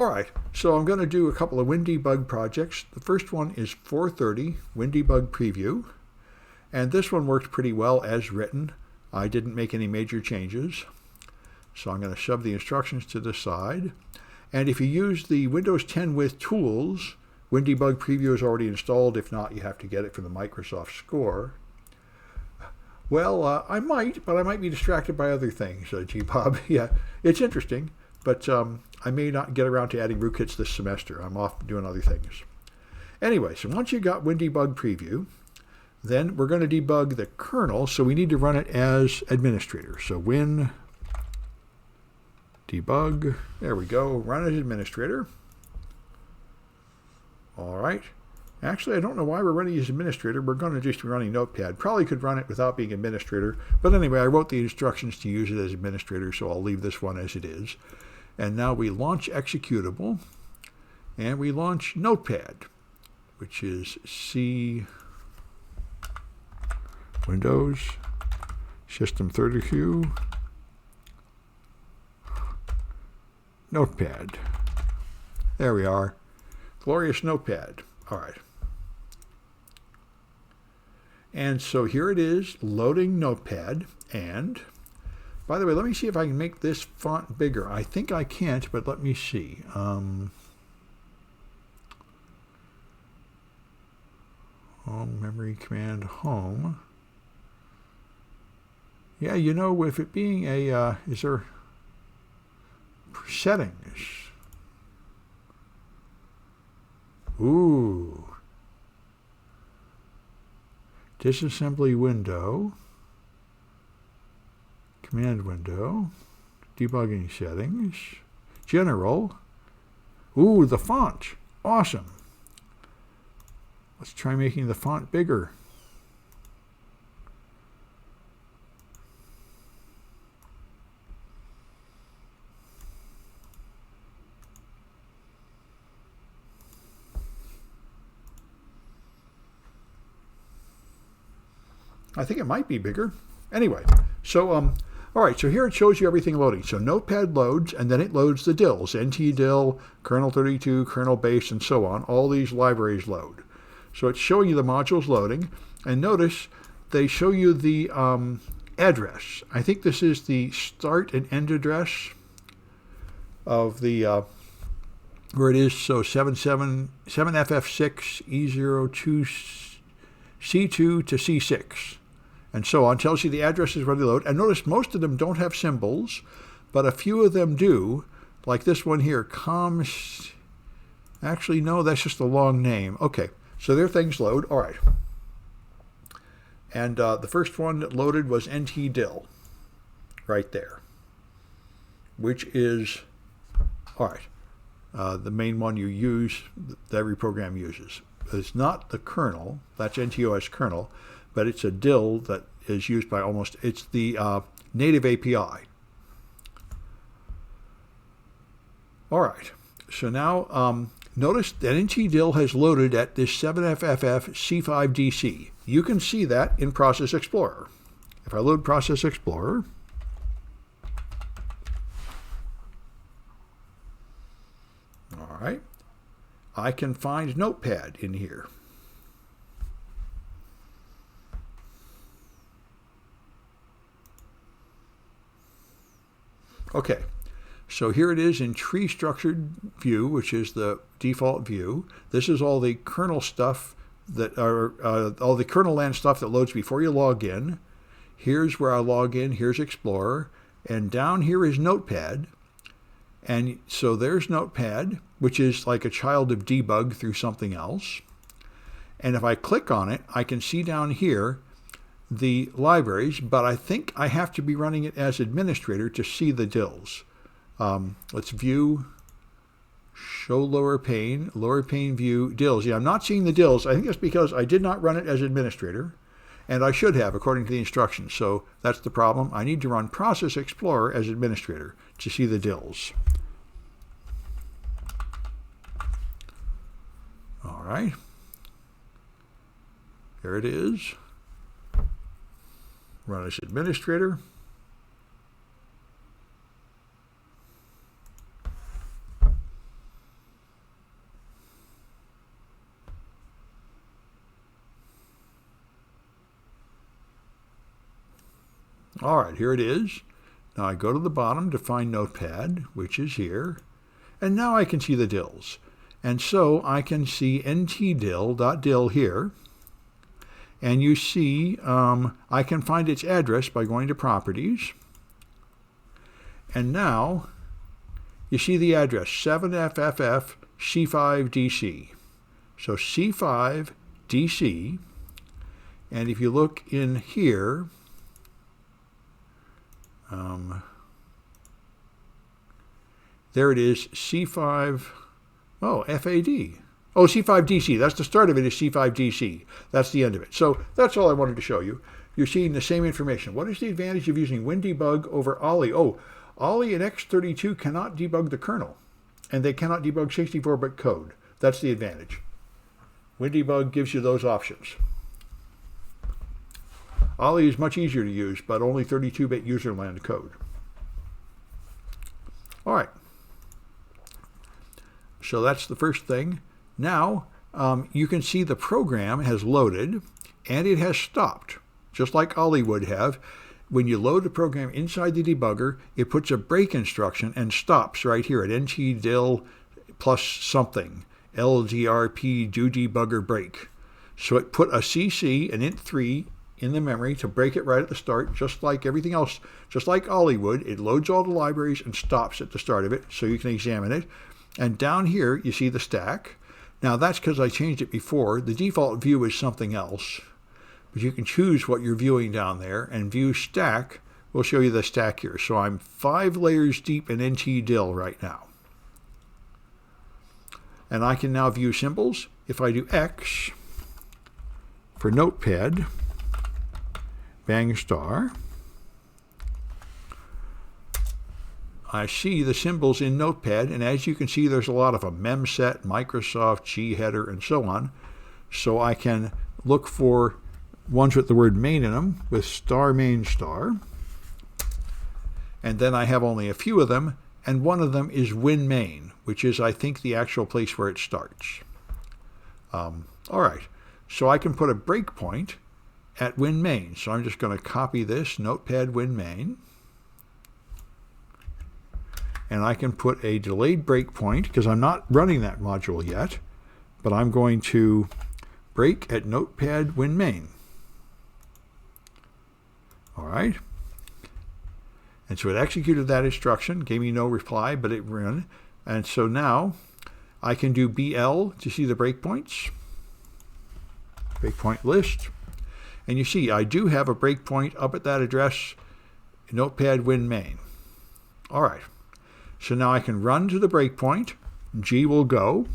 All right, so I'm going to do a couple of WinDbg projects. The first one is 430 WinDbg Preview, and this one worked pretty well as written. I didn't make any major changes, so I'm going to shove the instructions to the side. And if you use the Windows 10 with tools, WinDbg Preview is already installed. If not, you have to get it from the Microsoft Store. Well, I might, but I might be distracted by other things, G-Bob. Yeah, it's interesting, but I may not get around to adding rootkits this semester. I'm off doing other things. Anyway, so once you got WinDbg Preview, then we're going to debug the kernel, so we need to run it as administrator. So WinDbg, there we go, run as administrator. All right. Actually, I don't know why we're running as administrator. We're going to just be running Notepad. Probably could run it without being administrator. But anyway, I wrote the instructions to use it as administrator, so I'll leave this one as it is. And now we launch executable, and we launch Notepad, which is C Windows System 32 Notepad. There we are. Glorious Notepad. All right. And so here it is, loading Notepad. And by the way, let me see if I can make this font bigger. I think I can't, but let me see. Home memory command home. Yeah, you know, with it being a, is there settings? Ooh. Disassembly window, command window, debugging settings, general. Ooh, the font. Awesome. Let's try making the font bigger. I think it might be bigger. Anyway, so, all right, so here it shows you everything loading. So Notepad loads, and then it loads the dills, NTDill, kernel 32, kernel base, and so on. All these libraries load. So it's showing you the modules loading. And notice they show you the address. I think this is the start and end address of the, where it is. So 7FF6, E02, C2 to C6. And so on. Tells you the address is ready to load. And notice most of them don't have symbols, but a few of them do, like this one here, coms. Actually, no, that's just a long name. Okay, so their things load. All right. And the first one that loaded was NTDill, right there, which is, all right, the main one you use, that every program uses. It's not the kernel, that's NTOS kernel, but it's a dill that is used by almost, it's the native API. All right, so now notice that NTDill has loaded at this 7FFF C5DC. You can see that in Process Explorer. If I load Process Explorer, all right, I can find Notepad in here. Okay, so here it is in tree structured view, which is the default view. This is all the kernel stuff that are all the kernel land stuff that loads before you log in. Here's where I log in. Here's Explorer, and down here is Notepad. And so there's Notepad, which is like a child of debug through something else. And if I click on it, I can see down here the libraries, but I think I have to be running it as administrator to see the dills. Let's view, show lower pane view dills. Yeah, I'm not seeing the dills. I think that's because I did not run it as administrator, and I should have according to the instructions. So that's the problem. I need to run Process Explorer as administrator to see the dills. All right. There it is. Run as administrator. All right, here it is. Now I go to the bottom to find Notepad, which is here. And now I can see the dills. And so I can see ntdill.dill here. And you see I can find its address by going to Properties. And now you see the address, 7FFF C5DC. So C5DC. And if you look in here, there it is, C5, FAD. Oh, C5DC, that's the start of it, is C5DC. That's the end of it. So that's all I wanted to show you. You're seeing the same information. What is the advantage of using WinDbg over Ollie? Oh, Ollie and X32 cannot debug the kernel, and they cannot debug 64-bit code. That's the advantage. WinDbg gives you those options. Ollie is much easier to use, but only 32-bit userland code. All right. So that's the first thing. Now, you can see the program has loaded, and it has stopped, just like Ollie would have. When you load the program inside the debugger, it puts a break instruction and stops right here at ntdill plus something, ldrp do debugger break. So it put a CC, an int3, in the memory to break it right at the start, just like everything else, just like Ollie would. It loads all the libraries and stops at the start of it so you can examine it. And down here, you see the stack. Now that's because I changed it before. The default view is something else, but you can choose what you're viewing down there, and view stack will show you the stack here. So I'm 5 layers deep in ntdill right now. And I can now view symbols. If I do X for Notepad, bang star, I see the symbols in Notepad, and as you can see, there's a lot of them: memset, Microsoft, gheader, and so on. So I can look for ones with the word main in them, with star main star. And then I have only a few of them, and one of them is WinMain, which is, I think, the actual place where it starts. All right, so I can put a breakpoint at WinMain. So I'm just going to copy this, Notepad WinMain. And I can put a delayed breakpoint, because I'm not running that module yet, but I'm going to break at Notepad WinMain. All right. And so it executed that instruction, gave me no reply, but it ran. And so now I can do BL to see the breakpoints. Breakpoint list. And you see, I do have a breakpoint up at that address, Notepad WinMain. All right. So now I can run to the breakpoint. G will go.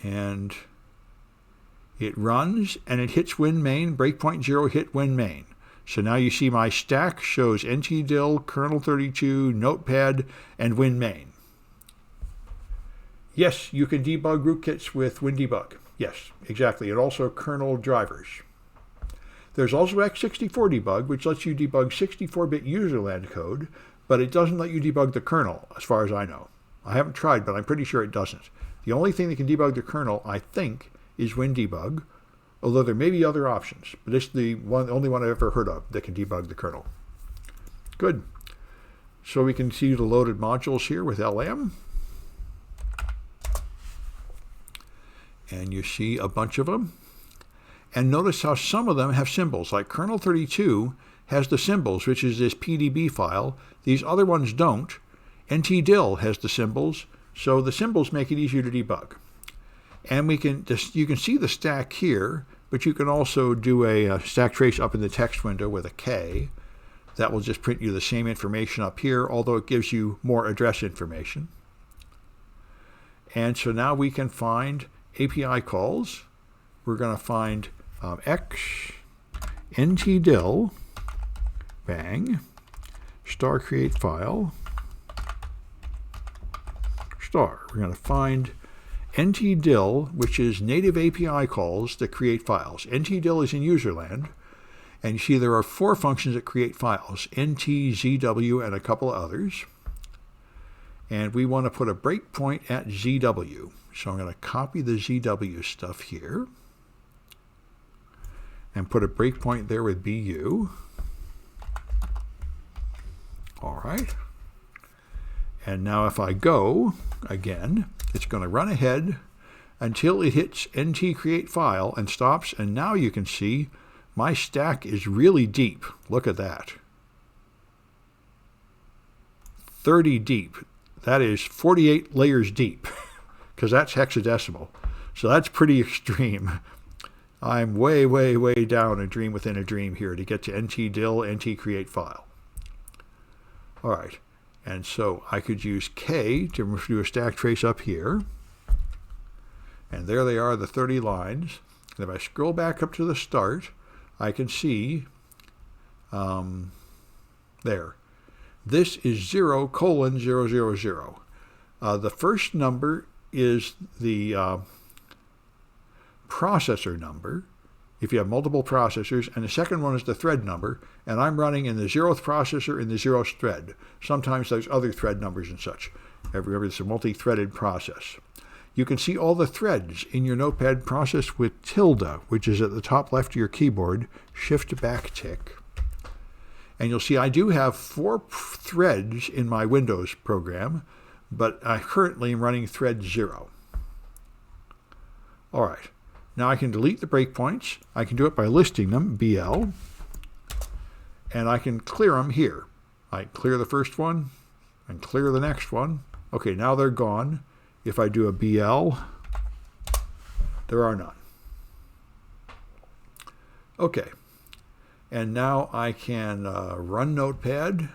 And it runs, and it hits WinMain. Breakpoint 0 hit WinMain. So now you see my stack shows ntdill, kernel32, Notepad, and WinMain. Yes, you can debug rootkits with WinDbg. Yes, exactly. And also kernel drivers. There's also x64 debug, which lets you debug 64-bit userland code, but it doesn't let you debug the kernel, as far as I know. I haven't tried, but I'm pretty sure it doesn't. The only thing that can debug the kernel, I think, is WinDbg, although there may be other options. But this is the only one I've ever heard of that can debug the kernel. Good. So we can see the loaded modules here with LM. And you see a bunch of them. And notice how some of them have symbols, like kernel32 has the symbols, which is this PDB file. These other ones don't. ntdill has the symbols, so the symbols make it easier to debug. And you can see the stack here, but you can also do a stack trace up in the text window with a K. That will just print you the same information up here, although it gives you more address information. And so now we can find API calls. We're going to find X, ntdill, bang, star create file, star. We're going to find ntdill, which is native API calls that create files. ntdill is in userland, and you see there are 4 functions that create files, nt, zw, and a couple of others. And we want to put a breakpoint at zw. So I'm going to copy the zw stuff here. and put a breakpoint there with BU. All right. And now if I go again, it's going to run ahead until it hits NT create file and stops. And now you can see my stack is really deep. Look at that. 30 deep. That is 48 layers deep, because that's hexadecimal. So that's pretty extreme. I'm way, way, way down a dream within a dream here to get to ntdil, ntcreate file. All right. And so I could use K to do a stack trace up here. And there they are, the 30 lines. And if I scroll back up to the start, I can see there. This is 0:000. The first number is the processor number, if you have multiple processors, and the second one is the thread number, and I'm running in the 0th processor in the 0th thread. Sometimes there's other thread numbers and such. Remember, it's a multi-threaded process. You can see all the threads in your Notepad process with tilde, which is at the top left of your keyboard, shift backtick. And you'll see I do have 4 threads in my Windows program, but I currently am running thread 0. All right. Now I can delete the breakpoints. I can do it by listing them, BL, and I can clear them here. I clear the first one and clear the next one. Okay, now they're gone. If I do a BL, there are none. Okay, and now I can run Notepad.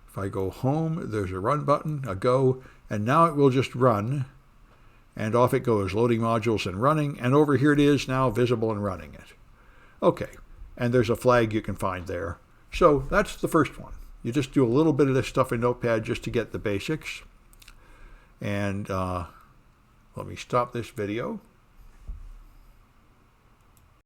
If I go home, there's a run button, a go, and now it will just run. And off it goes, loading modules and running. And over here it is now, visible and running it. Okay, and there's a flag you can find there. So that's the first one. You just do a little bit of this stuff in Notepad just to get the basics. And let me stop this video.